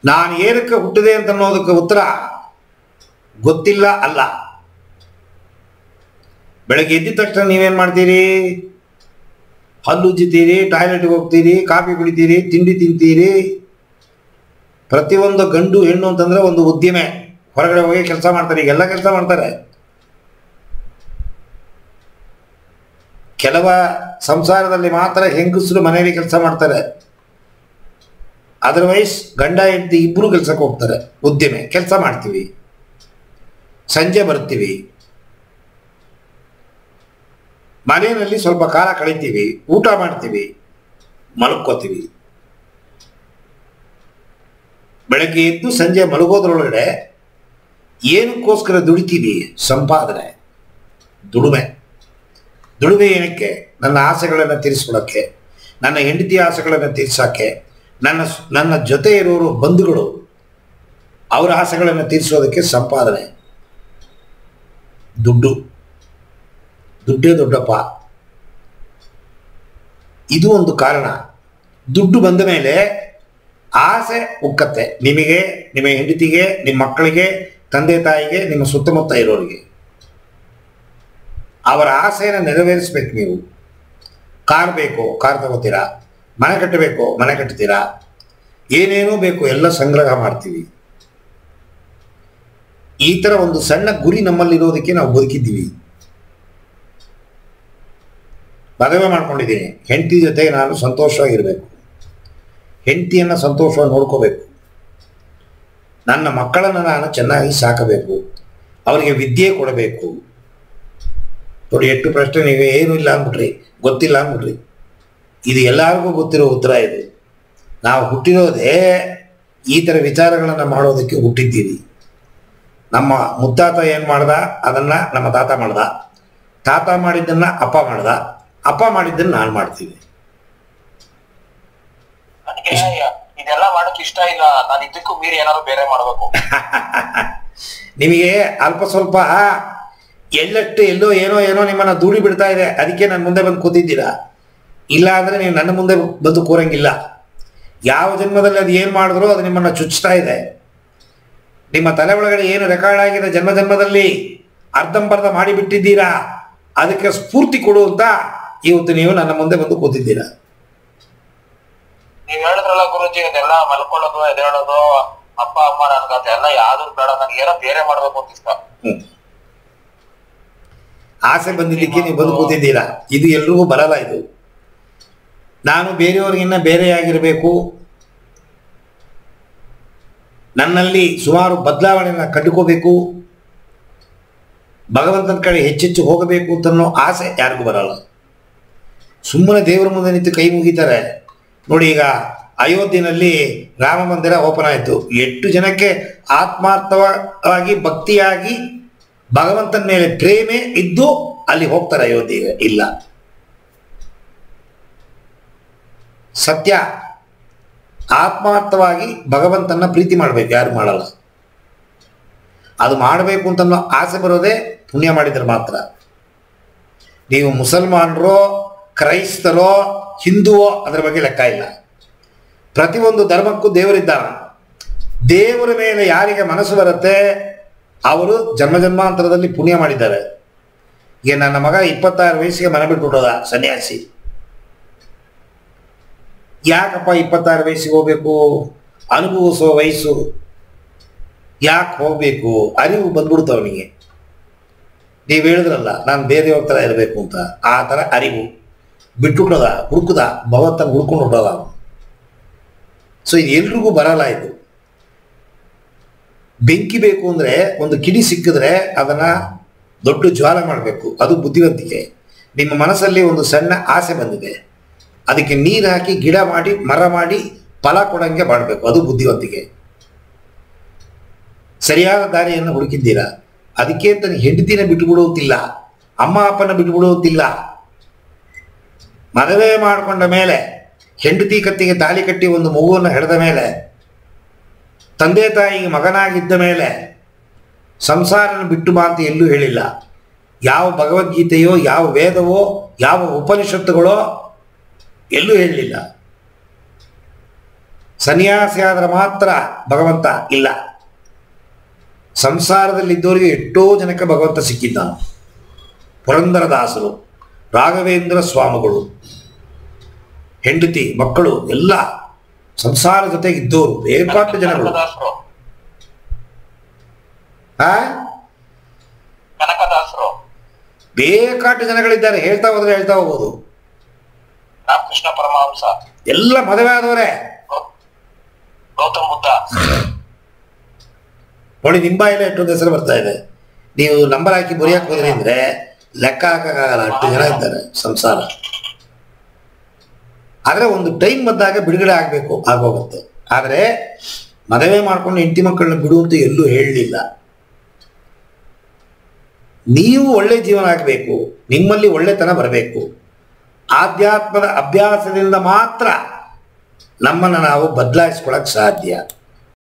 ನಾನು ಏನಕ್ಕೆ ಹುಟ್ಟಿದೆ ಅಂತ ಅನ್ನೋದಕ್ಕೆ ಉತ್ತರ ಗೊತ್ತಿಲ್ಲ ಅಲ್ಲ. ಬೆಳಗ್ಗೆ ಎದ್ದ ತಕ್ಷಣ ನೀವೇನು ಮಾಡ್ತೀರಿ? ಹಲ್ಲು ಉಜ್ಜಿತೀರಿ, ಟಾಯ್ಲೆಟ್ಗೆ ಹೋಗ್ತೀರಿ, ಕಾಫಿ ಕುಡಿತೀರಿ, ತಿಂಡಿ ತಿಂತೀರಿ. ಪ್ರತಿಯೊಂದು ಗಂಡು ಹೆಣ್ಣು ಅಂತಂದರೆ ಒಂದು ಉದ್ದಿಮೆ, ಹೊರಗಡೆ ಹೋಗಿ ಕೆಲಸ ಮಾಡ್ತಾರೆ. ಈಗೆಲ್ಲ ಕೆಲಸ ಮಾಡ್ತಾರೆ. ಕೆಲವ ಸಂಸಾರದಲ್ಲಿ ಮಾತ್ರ ಹೆಂಗಸರು ಮನೆಯಲ್ಲಿ ಕೆಲಸ ಮಾಡ್ತಾರೆ. ಅದರ್ವೈಸ್ ಗಂಡ ಹೆಂಡತಿ ಇಬ್ಬರು ಕೆಲಸಕ್ಕೆ ಹೋಗ್ತಾರೆ. ಉದ್ದಿಮೆ ಕೆಲಸ ಮಾಡ್ತೀವಿ, ಸಂಜೆ ಬರ್ತೀವಿ, ಮನೆಯಲ್ಲಿ ಸ್ವಲ್ಪ ಕಾಲ ಕಳಿತೀವಿ, ಊಟ ಮಾಡ್ತೀವಿ, ಮಲ್ಕೋತೀವಿ. ಬೆಳಗ್ಗೆ ಎದ್ದು ಸಂಜೆ ಮಲಗೋದ್ರೊಳಗಡೆ ಏನಕ್ಕೋಸ್ಕರ ದುಡಿತೀವಿ? ಸಂಪಾದನೆ, ದುಡಿಮೆ. ದುಡಿಮೆ ಏನಕ್ಕೆ? ನನ್ನ ಆಸೆಗಳನ್ನು ತೀರಿಸ್ಕೊಳಕ್ಕೆ, ನನ್ನ ಹೆಂಡತಿ ಆಸೆಗಳನ್ನು ತೀರ್ಸೋಕ್ಕೆ, ನನ್ನ ಜೊತೆ ಇರೋರು ಬಂಧುಗಳು ಅವರ ಆಸೆಗಳನ್ನು ತೀರಿಸೋದಕ್ಕೆ ಸಂಪಾದನೆ. ದುಡ್ಡೇ ದೊಡ್ಡಪ್ಪ. ಇದು ಒಂದು ಕಾರಣ. ದುಡ್ಡು ಬಂದ ಮೇಲೆ ಆಸೆ ಉಕ್ಕತ್ತೆ. ನಿಮಗೆ, ನಿಮ್ಮ ಹೆಂಡತಿಗೆ, ನಿಮ್ಮ ಮಕ್ಕಳಿಗೆ, ತಂದೆ ತಾಯಿಗೆ, ನಿಮ್ಮ ಸುತ್ತಮುತ್ತ ಇರೋರಿಗೆ ಅವರ ಆಸೆಯನ್ನು ನೆರವೇರಿಸ್ಬೇಕು. ನೀವು ಕಾರ್ ಬೇಕು, ಕಾರ್ ತಗೋತೀರಾ. ಮನೆ ಕಟ್ಟಬೇಕು, ಮನೆ ಕಟ್ತೀರಾ. ಏನೇನೋ ಬೇಕು, ಎಲ್ಲ ಸಂಗ್ರಹ ಮಾಡ್ತೀವಿ. ಈ ಥರ ಒಂದು ಸಣ್ಣ ಗುರಿ ನಮ್ಮಲ್ಲಿರೋದಕ್ಕೆ ನಾವು ಬದುಕಿದ್ದೀವಿ. ಮದುವೆ ಮಾಡ್ಕೊಂಡಿದ್ದೀನಿ, ಹೆಂಡತಿ ಜೊತೆಗೆ ನಾನು ಸಂತೋಷವಾಗಿರಬೇಕು, ಹೆಂಡತಿಯನ್ನು ಸಂತೋಷವಾಗಿ ನೋಡ್ಕೋಬೇಕು, ನನ್ನ ಮಕ್ಕಳನ್ನು ನಾನು ಚೆನ್ನಾಗಿ ಸಾಕಬೇಕು, ಅವರಿಗೆ ವಿದ್ಯೆ ಕೊಡಬೇಕು. ನೋಡಿ, ಎಷ್ಟು ಪ್ರಶ್ನೆ ನೀವು ಏನೂ ಇಲ್ಲ ಅಂದ್ಬಿಟ್ರಿ, ಗೊತ್ತಿಲ್ಲ ಅಂದ್ಬಿಟ್ರಿ. ಇದು ಎಲ್ಲರಿಗೂ ಗೊತ್ತಿರೋ ಉತ್ತರ. ಇದು ನಾವು ಹುಟ್ಟಿರೋದೇ ಈ ಥರ ವಿಚಾರಗಳನ್ನು ಮಾಡೋದಕ್ಕೆ ಹುಟ್ಟಿದ್ದೀವಿ. ನಮ್ಮ ಮುತ್ತಾತ ಏನು ಮಾಡ್ದ ಅದನ್ನು ನಮ್ಮ ತಾತ ಮಾಡ್ದ, ತಾತ ಮಾಡಿದ್ದನ್ನು ಅಪ್ಪ ಮಾಡ್ದ, ಅಪ್ಪ ಮಾಡಿದ್ದನ್ನು ನಾನು ಮಾಡ್ತೀವಿ. ಇದೆಲ್ಲ ಮಾಡಕ್ ಇಷ್ಟ ಇಲ್ಲ, ನಾನು ಇದಕ್ಕೂ ಮೀರಿ ಏನಾದ್ರು ಬೇರೆ ಮಾಡ್ಬೇಕು. ನಿಮಗೆ ಅಲ್ಪ ಸ್ವಲ್ಪ ಎಳ್ಳಟ್ಟು ಎಲ್ಲೋ ಏನೋ ನಿಮ್ಮನ್ನ ದೂಡಿ ಬಿಡ್ತಾ ಇದೆ, ಅದಕ್ಕೆ ನನ್ನ ಮುಂದೆ ಬಂದು ಕೂತಿದ್ದೀರಾ. ಇಲ್ಲ ಅಂದ್ರೆ ನೀವು ನನ್ನ ಮುಂದೆ ಬಂದು ಕೂರಂಗಿಲ್ಲ. ಯಾವ ಜನ್ಮದಲ್ಲಿ ಅದು ಏನು ಮಾಡಿದ್ರು ಅದು ನಿಮ್ಮನ್ನ ಚುಚ್ಚುತ್ತಾ ಇದೆ. ನಿಮ್ಮ ತಲೆ ಒಳಗಡೆ ಏನು ರೆಕಾರ್ಡ್ ಆಗಿದೆ ಜನ್ಮದಲ್ಲಿ ಅರ್ಧಂಬರ್ಧ ಮಾಡಿಬಿಟ್ಟಿದ್ದೀರಾ. ಅದಕ್ಕೆ ಸ್ಫೂರ್ತಿ ಕೊಡುವಂತ ಇವತ್ತು ನೀವು ನನ್ನ ಮುಂದೆ ಬಂದು ಕೂತಿದ್ದೀರಾ. ನೀವ್ ಹೇಳಿದ್ರಲ್ಲ ಗುರುಜಿ, ಇದೆಲ್ಲ ಮಲ್ಕೊಳ್ಳೋದು, ಎದೇಳೋದು, ಅಪ್ಪ ಅಮ್ಮ ನನ್ಗತ್ತೆ ಎಲ್ಲ ಯಾವ್ದು ಬೇಡ, ನನ್ಗೆ ಏನೋ ಬೇರೆ ಮಾಡ್ಬೇಕು ಅಂತ ಇಷ್ಟ. ಆಸೆ ಬಂದಿದ್ದಕ್ಕೆ ನೀವು ಬಂದು ಕೂತಿದ್ದೀರಾ. ಇದು ಎಲ್ರಿಗೂ ಬರಲ್ಲ. ಇದು ನಾನು ಬೇರೆಯವ್ರಿಗಿನ್ನ ಬೇರೆಯಾಗಿರಬೇಕು, ನನ್ನಲ್ಲಿ ಸುಮಾರು ಬದಲಾವಣೆಯನ್ನು ಕಂಡುಕೋಬೇಕು, ಭಗವಂತನ ಕಡೆ ಹೆಚ್ಚೆಚ್ಚು ಹೋಗಬೇಕು ಅಂತನ್ನೋ ಆಸೆ ಯಾರಿಗೂ ಬರಲ್ಲ. ಸುಮ್ಮನೆ ದೇವರ ಮುಂದೆ ನಿಂತು ಕೈ ಮುಗಿತಾರೆ. ನೋಡಿ, ಈಗ ಅಯೋಧ್ಯೆಯಲ್ಲಿ ರಾಮ ಮಂದಿರ ಓಪನ್ ಆಯಿತು. 8 ಜನಕ್ಕೆ ಆತ್ಮಾರ್ಥವಾಗಿ ಭಕ್ತಿಯಾಗಿ ಭಗವಂತನ ಮೇಲೆ ಪ್ರೇಮೆ ಇದ್ದು ಅಲ್ಲಿ ಹೋಗ್ತಾರೆ ಅಯೋಧ್ಯೆಗೆ? ಇಲ್ಲ. ಸತ್ಯ, ಆತ್ಮಾರ್ಥವಾಗಿ ಭಗವಂತನ ಪ್ರೀತಿ ಮಾಡಬೇಕು, ಯಾರು ಮಾಡಲ್ಲ. ಅದು ಮಾಡಬೇಕು ಅಂತ ಆಸೆ ಬರೋದೇ ಪುಣ್ಯ ಮಾಡಿದ್ರೆ ಮಾತ್ರ. ನೀವು ಮುಸಲ್ಮಾನರೋ, ಕ್ರೈಸ್ತರೋ, ಹಿಂದುವೋ ಅದರ ಬಗ್ಗೆ ಲೆಕ್ಕ ಇಲ್ಲ. ಪ್ರತಿಯೊಂದು ಧರ್ಮಕ್ಕೂ ದೇವರಿದ್ದಾನೆ. ದೇವರ ಮೇಲೆ ಯಾರಿಗೆ ಮನಸ್ಸು ಬರುತ್ತೆ ಅವರು ಜನ್ಮಾಂತರದಲ್ಲಿ ಪುಣ್ಯ ಮಾಡಿದ್ದಾರೆ. ಈಗ ನನ್ನ ಮಗ 26 ವಯಸ್ಸಿಗೆ ಮನೆ ಬಿಟ್ಬಿಟ್ಟೋದ, ಸನ್ಯಾಸಿ. ಯಾಕಪ್ಪ 26 ವಯಸ್ಸಿಗೆ ಹೋಗ್ಬೇಕು? ಅನುಭವಿಸೋ ವಯಸ್ಸು, ಯಾಕೆ ಹೋಗ್ಬೇಕು? ಅರಿವು ಬಂದ್ಬಿಡ್ತು ಅವನಿಗೆ. ನೀವು ಹೇಳಿದ್ರಲ್ಲ ನಾನು ಬೇರೆಯವ್ರ ಥರ ಇರಬೇಕು ಅಂತ, ಆ ಥರ ಅರಿವು ಬಿಟ್ಟುಬಿಟ್ಟೋದ, ಹುಡುಕದ, ಭಗವಂತನ ಹುಡ್ಕೊಂಡು ಹೊಟ್ಟೋದ ಅವನು. ಸೊ ಇದು ಎಲ್ರಿಗೂ ಬರಲ್ಲ. ಇದು ಬೆಂಕಿ ಬೇಕು ಅಂದರೆ ಒಂದು ಕಿಡಿ ಸಿಕ್ಕಿದ್ರೆ ಅದನ್ನು ದೊಡ್ಡ ಜ್ವಾಲ ಮಾಡಬೇಕು, ಅದು ಬುದ್ಧಿವಂತಿಕೆ. ನಿಮ್ಮ ಮನಸ್ಸಲ್ಲಿ ಒಂದು ಸಣ್ಣ ಆಸೆ ಬಂದಿದೆ, ಅದಕ್ಕೆ ನೀರು ಹಾಕಿ ಗಿಡ ಮಾಡಿ ಮರ ಮಾಡಿ ಫಲ ಕೊಡಂಗೆ ಮಾಡಬೇಕು, ಅದು ಬುದ್ಧಿವಂತಿಕೆ. ಸರಿಯಾದ ದಾರಿಯನ್ನು ಹುಡುಕಿದ್ದೀರಾ. ಅದಕ್ಕೆ ಅಂತ ಹೆಂಡತಿನ ಬಿಟ್ಟುಬಿಡುವಂತಿಲ್ಲ, ಅಮ್ಮ ಅಪ್ಪನ ಬಿಟ್ಟುಬಿಡುವಂತಿಲ್ಲ. ಮದುವೆ ಮಾಡಿಕೊಂಡ ಮೇಲೆ ಹೆಂಡತಿ ಕತ್ತಿಗೆ ತಾಲಿ ಕಟ್ಟಿ ಒಂದು ಮಗುವನ್ನು ಹೆಡೆದ ಮೇಲೆ, ತಂದೆ ತಾಯಿಗೆ ಮಗನಾಗಿದ್ದ ಮೇಲೆ ಸಂಸಾರನ ಬಿಟ್ಟು ಬಾ ಅಂತ ಎಲ್ಲೂ ಹೇಳಿಲ್ಲ. ಯಾವ ಭಗವದ್ಗೀತೆಯೋ, ಯಾವ ವೇದವೋ, ಯಾವ ಉಪನಿಷತ್ತುಗಳೋ ಎಲ್ಲೂ ಹೇಳಲಿಲ್ಲ. ಸನ್ಯಾಸಿ ಆದ್ರೆ ಮಾತ್ರ ಭಗವಂತ ಇಲ್ಲ. ಸಂಸಾರದಲ್ಲಿದ್ದವರಿಗೆ ಎಷ್ಟೋ ಜನಕ್ಕೆ ಭಗವಂತ ಸಿಕ್ಕಿದ್ದಾನೆ. ಪುರಂದರದಾಸರು, ರಾಘವೇಂದ್ರ ಸ್ವಾಮಿಗಳು, ಹೆಂಡತಿ ಮಕ್ಕಳು ಎಲ್ಲ ಸಂಸಾರ ಜೊತೆಗಿದ್ದವರು ಬೇಕಾಟ ಜನಗಳು. ಬೇಕಾಟ ಜನಗಳಿದ್ದಾರೆ. ಹೇಳ್ತಾ ಹೋದ್ರೆ ಹೇಳ್ತಾ ಹೋಗ್ಬೋದು. ರಾಮಕೃಷ್ಣ ಪರಮಹಂಸ ಎಲ್ಲ ಮದುವೆ ಆದವರೇ. ಗೌತಮ ಬುದ್ಧ ನೋಡಿ, ನಿಂಬಾಯಿಲೆ ಎಷ್ಟೊಂದು ಹೆಸರು ಬರ್ತಾ ಇದೆ. ನೀವು ನಂಬರ್ ಹಾಕಿ ಬರೆಯಕ್ಕೆ ಹೋದ್ರಿ ಅಂದ್ರೆ ಲೆಕ್ಕ ಹಾಕಕ್ಕಾಗಲ್ಲ, ಅಷ್ಟು ಜನ ಇದ್ದಾರೆ ಸಂಸಾರ. ಆದರೆ ಒಂದು ಟೈಮ್ ಬಂದಾಗ ಬಿಡುಗಡೆ ಆಗಬೇಕು, ಆಗೋಗುತ್ತೆ. ಆದರೆ ಮದುವೆ ಮಾಡ್ಕೊಂಡು ಹೆಂಡತಿ ಮಕ್ಕಳನ್ನ ಬಿಡುವಂತ ಎಲ್ಲೂ ಹೇಳಲಿಲ್ಲ. ನೀವು ಒಳ್ಳೆ ಜೀವನ ಆಗಬೇಕು, ನಿಮ್ಮಲ್ಲಿ ಒಳ್ಳೆತನ ಬರಬೇಕು. ಆಧ್ಯಾತ್ಮದ ಅಭ್ಯಾಸದಿಂದ ಮಾತ್ರ ನಮ್ಮನ್ನು ನಾವು ಬದಲಾಯಿಸ್ಕೊಳ್ಳೋಕೆ ಸಾಧ್ಯ.